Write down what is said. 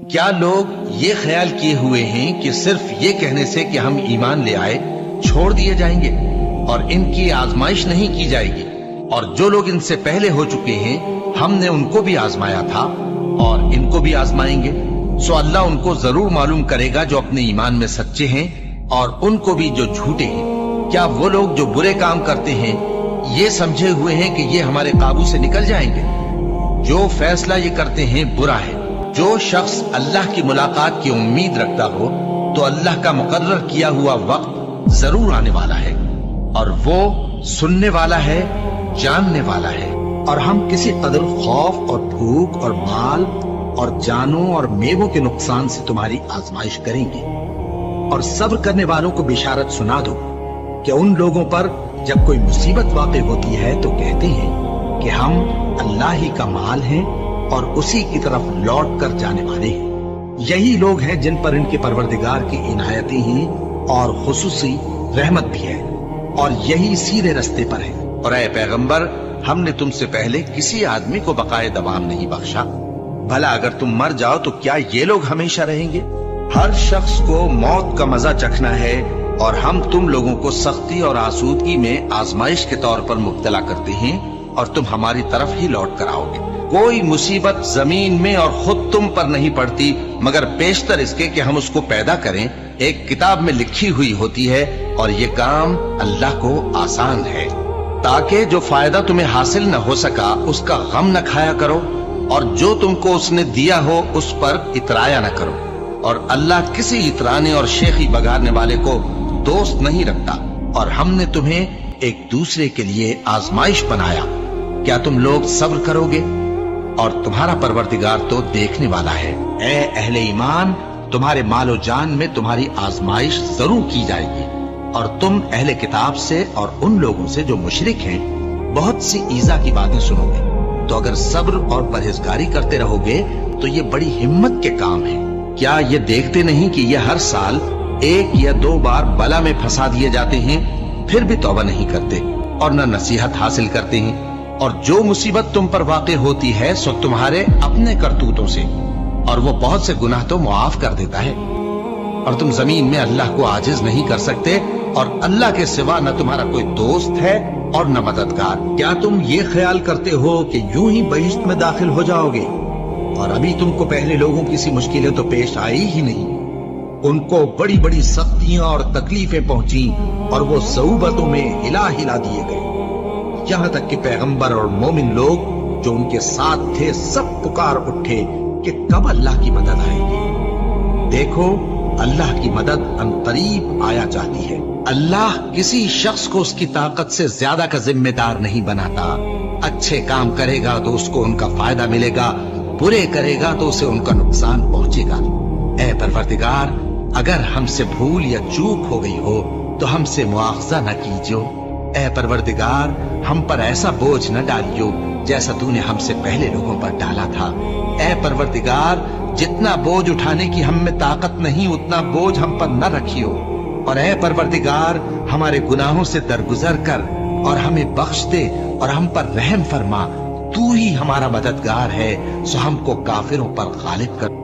کیا لوگ یہ خیال کیے ہوئے ہیں کہ صرف یہ کہنے سے کہ ہم ایمان لے آئے چھوڑ دیے جائیں گے اور ان کی آزمائش نہیں کی جائے گی؟ اور جو لوگ ان سے پہلے ہو چکے ہیں ہم نے ان کو بھی آزمایا تھا اور ان کو بھی آزمائیں گے، سو اللہ ان کو ضرور معلوم کرے گا جو اپنے ایمان میں سچے ہیں اور ان کو بھی جو جھوٹے ہیں۔ کیا وہ لوگ جو برے کام کرتے ہیں یہ سمجھے ہوئے ہیں کہ یہ ہمارے قابو سے نکل جائیں گے؟ جو فیصلہ یہ کرتے ہیں برا ہے۔ جو شخص اللہ کی ملاقات کی امید رکھتا ہو تو اللہ کا مقرر کیا ہوا وقت ضرور آنے والا ہے، اور وہ سننے والا ہے، جاننے والا ہے۔ اور ہم کسی قدر خوف اور بھوک اور مال اور جانوں اور میووں کے نقصان سے تمہاری آزمائش کریں گے، اور صبر کرنے والوں کو بشارت سنا دو کہ ان لوگوں پر جب کوئی مصیبت واقع ہوتی ہے تو کہتے ہیں کہ ہم اللہ ہی کا مال ہیں اور اسی کی طرف لوٹ کر جانے والے ہیں۔ یہی لوگ ہیں جن پر ان کے پروردگار کی عنایتیں ہیں اور خصوصی رحمت بھی ہے، اور یہی سیدھے رستے پر ہے۔ اور اے پیغمبر، ہم نے تم سے پہلے کسی آدمی کو بقائے دوام نہیں بخشا، بھلا اگر تم مر جاؤ تو کیا یہ لوگ ہمیشہ رہیں گے؟ ہر شخص کو موت کا مزہ چکھنا ہے، اور ہم تم لوگوں کو سختی اور آسودگی میں آزمائش کے طور پر مبتلا کرتے ہیں، اور تم ہماری طرف ہی لوٹ کر آؤ گے۔ کوئی مصیبت زمین میں اور خود تم پر نہیں پڑتی مگر بیشتر اس کے کہ ہم اس کو پیدا کریں ایک کتاب میں لکھی ہوئی ہوتی ہے، اور یہ کام اللہ کو آسان ہے، تاکہ جو فائدہ تمہیں حاصل نہ ہو سکا اس کا غم نہ کھایا کرو، اور جو تم کو اس نے دیا ہو اس پر اترایا نہ کرو۔ اور اللہ کسی اترانے اور شیخی بگاڑنے والے کو دوست نہیں رکھتا، اور ہم نے تمہیں ایک دوسرے کے لیے آزمائش بنایا، کیا تم لوگ صبر کرو گے؟ اور تمہارا پروردگار تو دیکھنے والا ہے۔ اے اہل ایمان، تمہارے مال و جان میں تمہاری آزمائش ضرور کی جائے گی، اور تم اہل کتاب سے اور ان لوگوں سے جو مشرک ہیں بہت سی ایذا کی باتیں سنو گے، تو اگر صبر اور پرہیزگاری کرتے رہو گے تو یہ بڑی ہمت کے کام ہے۔ کیا یہ دیکھتے نہیں کہ یہ ہر سال 1 یا 2 بار بلا میں پھنسا دیے جاتے ہیں، پھر بھی توبہ نہیں کرتے اور نہ نصیحت حاصل کرتے ہیں؟ اور جو مصیبت تم پر واقع ہوتی ہے سو تمہارے اپنے کرتوتوں سے، اور وہ بہت سے گناہ تو معاف کر دیتا ہے۔ اور تم زمین میں اللہ کو عاجز نہیں کر سکتے، اور اللہ کے سوا نہ تمہارا کوئی دوست ہے اور نہ مددگار۔ کیا تم یہ خیال کرتے ہو کہ یوں ہی بہشت میں داخل ہو جاؤ گے، اور ابھی تم کو پہلے لوگوں کی سی مشکلیں تو پیش آئی ہی نہیں؟ ان کو بڑی بڑی سختیاں اور تکلیفیں پہنچیں، اور وہ صعوبتوں میں ہلا ہلا دیے گئے، یہاں تک کہ پیغمبر اور مومن لوگ جو ان کے ساتھ تھے سب پکار اٹھے کہ کب اللہ کی مدد آئے گی۔ دیکھو، اللہ کی مدد عنقریب آیا چاہتی ہے۔ اللہ کسی شخص کو اس کی طاقت سے زیادہ کا ذمہ دار نہیں بناتا۔ اچھے کام کرے گا تو اس کو ان کا فائدہ ملے گا، برے کرے گا تو اسے ان کا نقصان پہنچے گا۔ اے پروردگار، اگر ہم سے بھول یا چوک ہو گئی ہو تو ہم سے مواخذہ نہ کیجو۔ اے پروردگار، ہم پر ایسا بوجھ نہ ڈالیو جیسا تو نے ہم سے پہلے لوگوں پر ڈالا تھا۔ اے پروردگار، جتنا بوجھ اٹھانے کی ہم میں طاقت نہیں اتنا بوجھ ہم پر نہ رکھیو، اور اے پروردگار، ہمارے گناہوں سے درگزر کر اور ہمیں بخش دے اور ہم پر رحم فرما۔ تو ہی ہمارا مددگار ہے، سو ہم کو کافروں پر غالب کر۔